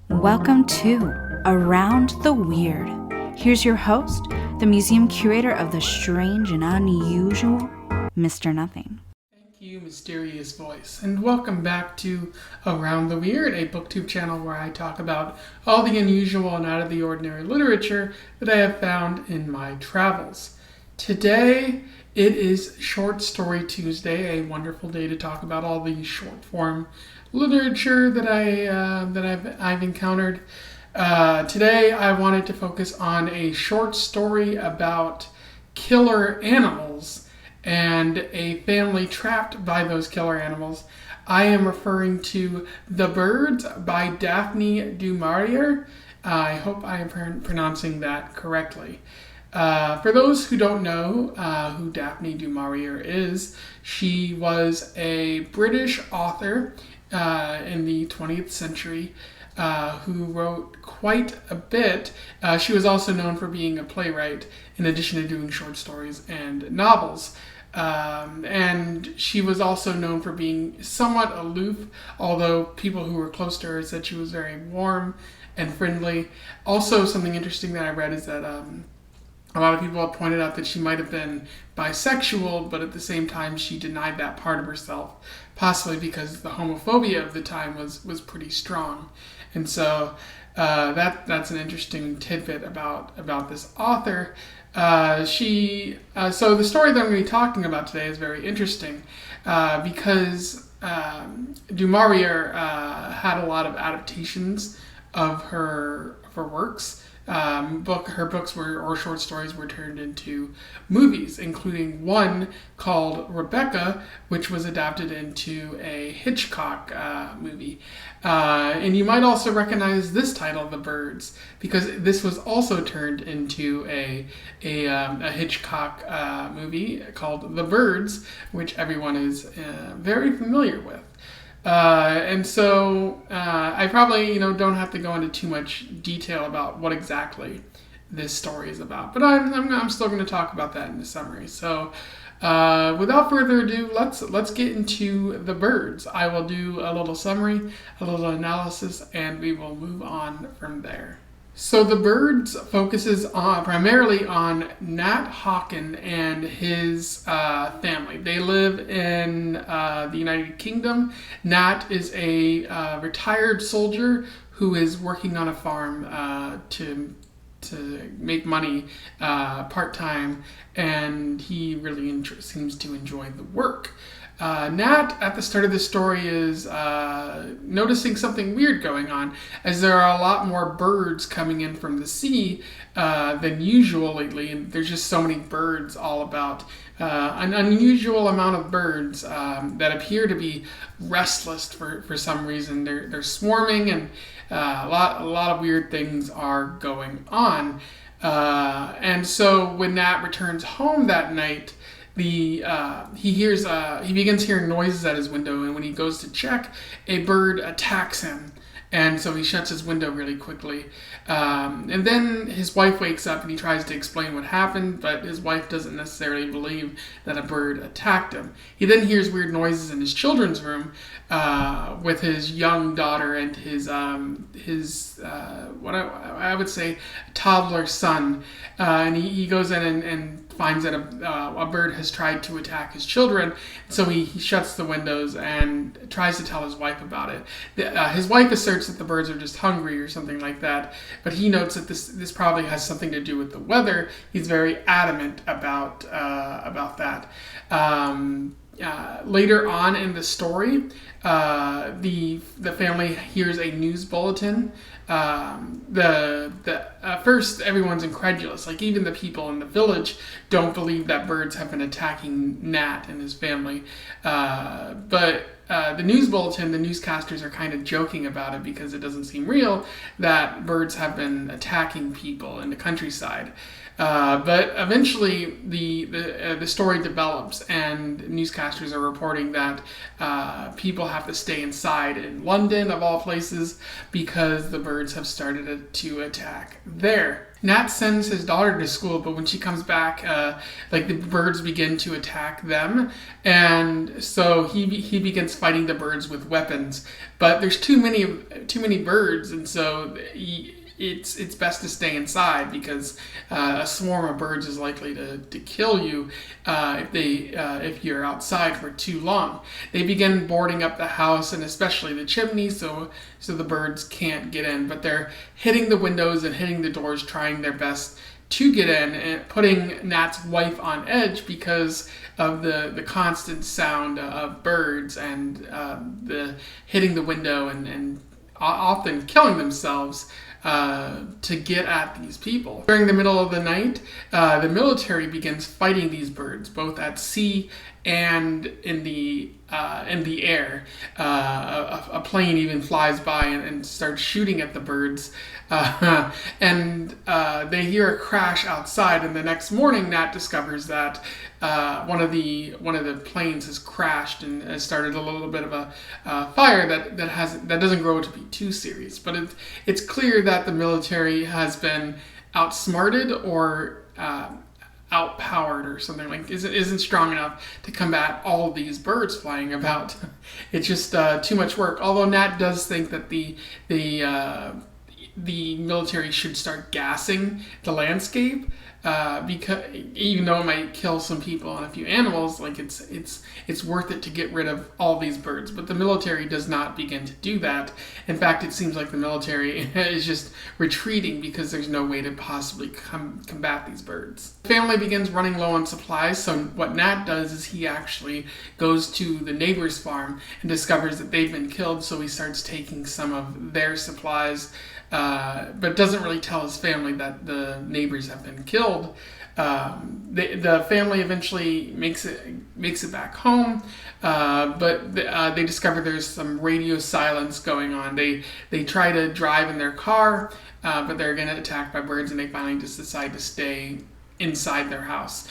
Welcome to Around the Weird. Here's your host, the museum curator of the strange and unusual, Mr. Nothing. Thank you, mysterious voice, and welcome back to Around the Weird, a booktube channel where I talk about all the unusual and out of the ordinary literature that I have found in my travels. Today, it is Short Story Tuesday, a wonderful day to talk about all the short form literature that I've encountered. Today, I wanted to focus on a short story about killer animals and a family trapped by those killer animals. I am referring to The Birds by Daphne Du Maurier. I hope I am pronouncing that correctly. For those who don't know who Daphne Du Maurier is, she was a British author in the 20th century who wrote quite a bit. She was also known for being a playwright in addition to doing short stories and novels. And she was also known for being somewhat aloof, although people who were close to her said she was very warm and friendly. Also, something interesting that I read is that a lot of people have pointed out that she might have been bisexual, but at the same time she denied that part of herself, possibly because the homophobia of the time was pretty strong. And so that's an interesting tidbit about this author. So the story that I'm going to be talking about today is very interesting because Du Maurier had a lot of adaptations of her works. Her books or short stories were turned into movies, including one called Rebecca, which was adapted into a Hitchcock movie. And you might also recognize this title, The Birds, because this was also turned into a Hitchcock movie called The Birds, which everyone is very familiar with. And so I probably don't have to go into too much detail about what exactly this story is about, but I'm still going to talk about that in the summary. So without further ado, let's get into The Birds. I will do a little summary, a little analysis, and we will move on from there. So The Birds focuses primarily on Nat Hocken and his family. They live in the United Kingdom. Nat is a retired soldier who is working on a farm to make money part-time, and he really seems to enjoy the work. Nat, at the start of the story, is noticing something weird going on, as there are a lot more birds coming in from the sea than usual lately, and there's just so many birds all about. An unusual amount of birds that appear to be restless for some reason. They're swarming, and a lot of weird things are going on. And so when Nat returns home that night, he begins hearing noises at his window, and when he goes to check, a bird attacks him. And so he shuts his window really quickly. And then his wife wakes up and he tries to explain what happened, but his wife doesn't necessarily believe that a bird attacked him. He then hears weird noises in his children's room with his young daughter and his what I would say toddler son. And he goes in and finds that a bird has tried to attack his children. So he shuts the windows and tries to tell his wife about it. His wife asserts that the birds are just hungry or something like that, but he notes that this probably has something to do with the weather. He's very adamant about that. Later on in the story, the family hears a news bulletin. At first everyone's incredulous. Like, even the people in the village don't believe that birds have been attacking Nat and his family. But the news bulletin, the newscasters are kind of joking about it because it doesn't seem real that birds have been attacking people in the countryside. But eventually the story develops, and newscasters are reporting that people have to stay inside in London, of all places, because the birds have started to attack there. Nat sends his daughter to school, but when she comes back, like the birds begin to attack them, and so he begins fighting the birds with weapons. But there's too many birds, and so it's best to stay inside because a swarm of birds is likely to kill you if you're outside for too long. They begin boarding up the house and especially the chimney, so the birds can't get in. But they're hitting the windows and hitting the doors, trying their best to get in, and putting Nat's wife on edge because of the constant sound of birds and the hitting the window and often killing themselves to get at these people. During the middle of the night, the military begins fighting these birds, both at sea and in the air. A plane even flies by and starts shooting at the birds. And they hear a crash outside, and the next morning Nat discovers that one of the planes has crashed and has started a little bit of a fire that doesn't grow to be too serious. But it's clear that the military has been outsmarted or outpowered or something, like isn't strong enough to combat all these birds flying about. It's just too much work. Although Nat does think that the military should start gassing the landscape, because even though it might kill some people and a few animals, like it's worth it to get rid of all these birds. But the military does not begin to do that. In fact, it seems like the military is just retreating because there's no way to possibly combat these birds. The family begins running low on supplies, so what Nat does is he actually goes to the neighbor's farm and discovers that they've been killed, so he starts taking some of their supplies, but doesn't really tell his family that the neighbors have been killed. The family eventually makes it back home, but they discover there's some radio silence going on. They try to drive in their car, but they're again attacked by birds, and they finally just decide to stay inside their house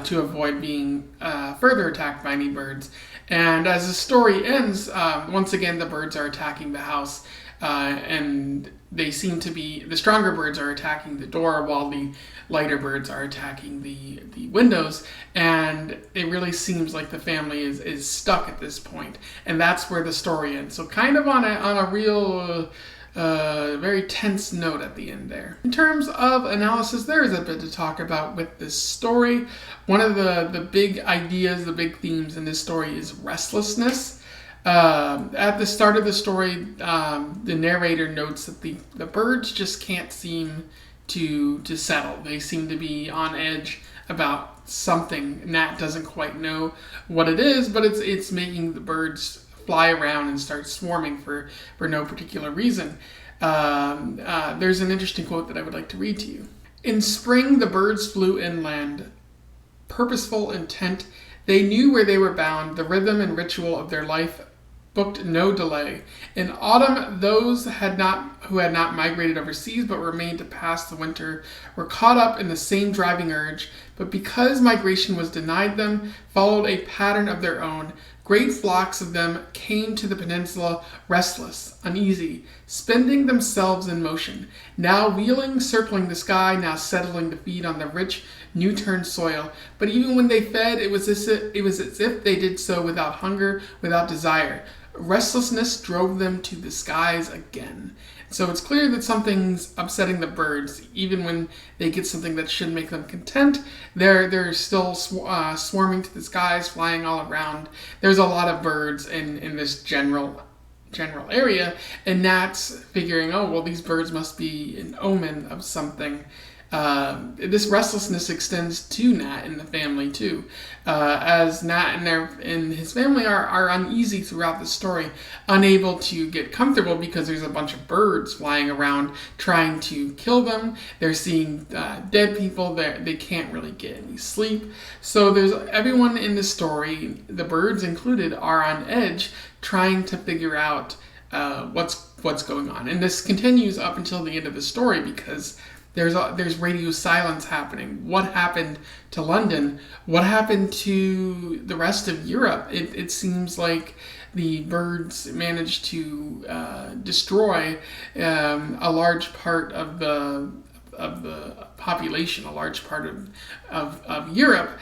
to avoid being further attacked by any birds. And as the story ends, once again the birds are attacking the house, and they seem to be, the stronger birds are attacking the door while the lighter birds are attacking the windows, and it really seems like the family is stuck at this point, and that's where the story ends. So kind of on a real very tense note at the end there. In terms of analysis, there is a bit to talk about with this story. One of the big ideas, the big themes in this story is restlessness. At the start of the story, the narrator notes that the birds just can't seem to settle. They seem to be on edge about something. Nat doesn't quite know what it is, but it's making the birds fly around and start swarming for no particular reason. There's an interesting quote that I would like to read to you. In spring, the birds flew inland. Purposeful intent, they knew where they were bound. The rhythm and ritual of their life booked no delay. In autumn, those who had not migrated overseas but remained to pass the winter were caught up in the same driving urge, but because migration was denied them, followed a pattern of their own. Great flocks of them came to the peninsula restless, uneasy, spending themselves in motion, now wheeling, circling the sky, now settling to feed on the rich, new-turned soil. But even when they fed, it was as if they did so without hunger, without desire. Restlessness drove them to the skies again. So it's clear that something's upsetting the birds. Even when they get something that should make them content, they're still swarming to the skies, flying all around. There's a lot of birds in this general area, and Nat's figuring, oh, well, these birds must be an omen of something. This restlessness extends to Nat and the family too, as Nat and his family are uneasy throughout the story, unable to get comfortable because there's a bunch of birds flying around trying to kill them. They're seeing dead people. They can't really get any sleep. So there's everyone in the story, the birds included, are on edge trying to figure out what's going on. And this continues up until the end of the story because there's radio silence happening. What happened to London? What happened to the rest of Europe? It seems like the birds managed to destroy a large part of the population, a large part of Europe,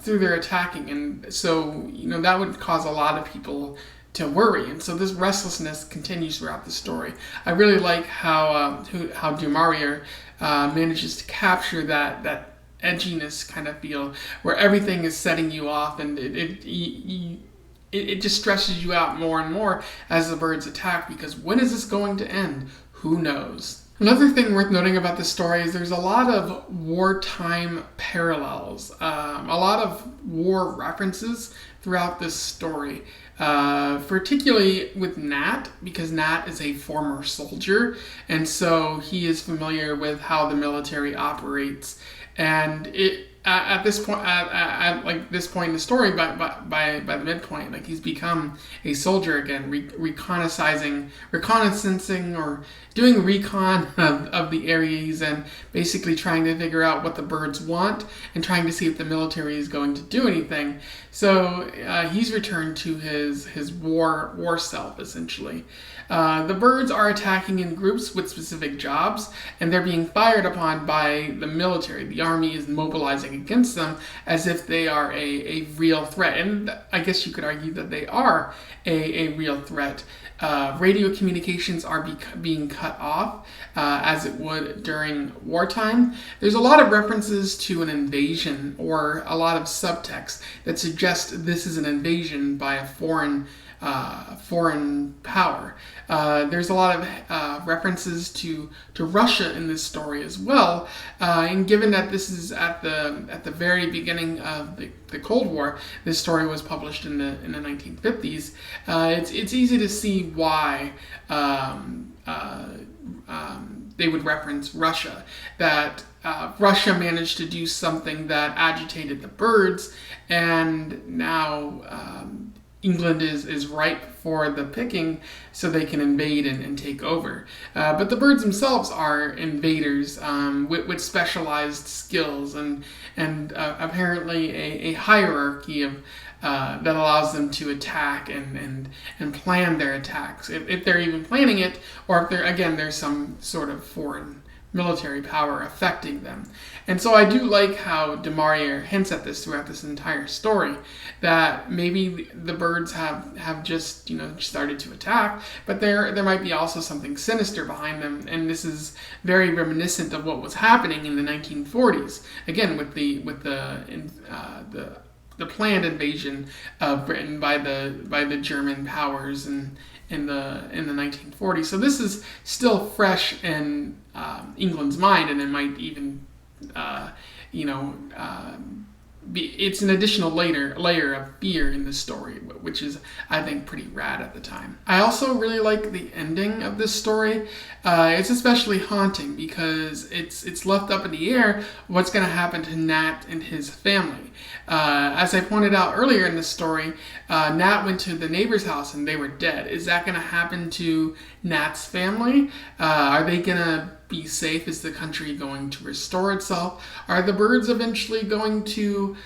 through their attacking. And so, that would cause a lot of people to worry. And so this restlessness continues throughout the story. I really like how Du Maurier manages to capture that edginess kind of feel, where everything is setting you off, and it just stresses you out more and more as the birds attack, because when is this going to end? Who knows? Another thing worth noting about this story is there's a lot of wartime parallels, a lot of war references throughout this story, particularly with Nat, because Nat is a former soldier, and so he is familiar with how the military operates. And at this point, like this point in the story, by the midpoint, like he's become a soldier again, reconnaissing or doing recon of the areas, and basically trying to figure out what the birds want and trying to see if the military is going to do anything. So he's returned to his war self, essentially. The birds are attacking in groups with specific jobs, and they're being fired upon by the military. The army is mobilizing against them as if they are a real threat. And I guess you could argue that they are a real threat. Radio communications are being cut off, as it would during wartime. There's a lot of references to an invasion, or a lot of subtext that suggest this is an invasion by a foreign power. There's a lot of references to Russia in this story as well, and given that this is at the very beginning of the Cold War, this story was published in the 1950s. It's easy to see why they would reference Russia. That Russia managed to do something that agitated the birds, and now England is ripe for the picking, so they can invade and take over. But the birds themselves are invaders with specialized skills and apparently a hierarchy of that allows them to attack and plan their attacks, if they're even planning it, or if there's some sort of foreign military power affecting them. And so I do like how Du Maurier hints at this throughout this entire story, that maybe the birds have just started to attack, but there might be also something sinister behind them, and this is very reminiscent of what was happening in the 1940s, again with the planned invasion of Britain by the German powers in the 1940s. So this is still fresh in England's mind, and it might even it's an additional layer of fear in the story, which is, I think, pretty rad at the time. I also really like the ending of this story. It's especially haunting because it's left up in the air what's going to happen to Nat and his family. As I pointed out earlier in the story, Nat went to the neighbor's house and they were dead. Is that going to happen to Nat's family? Are they going to be safe? Is the country going to restore itself? Are the birds eventually going to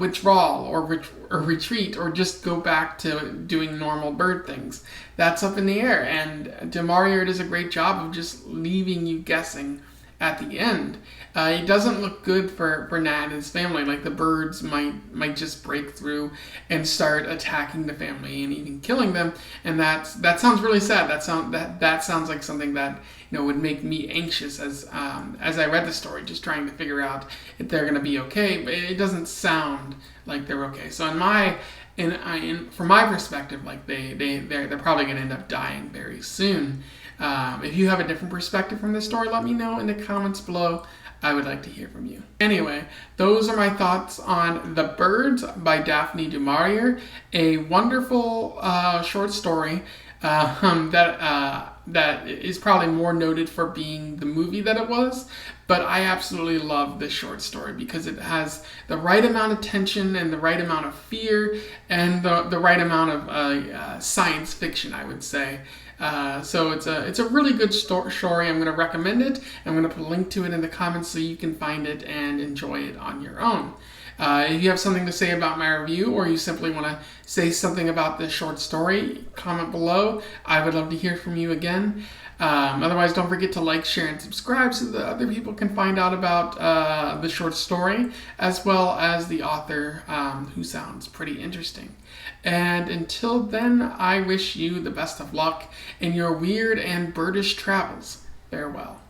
withdraw or retreat, or just go back to doing normal bird things? That's up in the air, and Du Maurier does a great job of just leaving you guessing at the end. It doesn't look good for Nat and his family. Like, the birds might just break through and start attacking the family and even killing them, and that sounds really sad. That sounds like something that would make me anxious as I read the story, just trying to figure out if they're going to be okay. But it doesn't sound like they're okay. So from my perspective, like they're probably going to end up dying very soon. If you have a different perspective from this story, let me know in the comments below. I would like to hear from you. Anyway, those are my thoughts on The Birds by Daphne Du Maurier, a wonderful short story that is probably more noted for being the movie that it was, but I absolutely love this short story because it has the right amount of tension and the right amount of fear and the right amount of science fiction, I would say. So it's a really good story. I'm going to recommend it. I'm going to put a link to it in the comments so you can find it and enjoy it on your own. If you have something to say about my review, or you simply want to say something about this short story, comment below. I would love to hear from you again. Otherwise, don't forget to like, share, and subscribe so that other people can find out about the short story, as well as the author, who sounds pretty interesting. And until then, I wish you the best of luck in your weird and birdish travels. Farewell.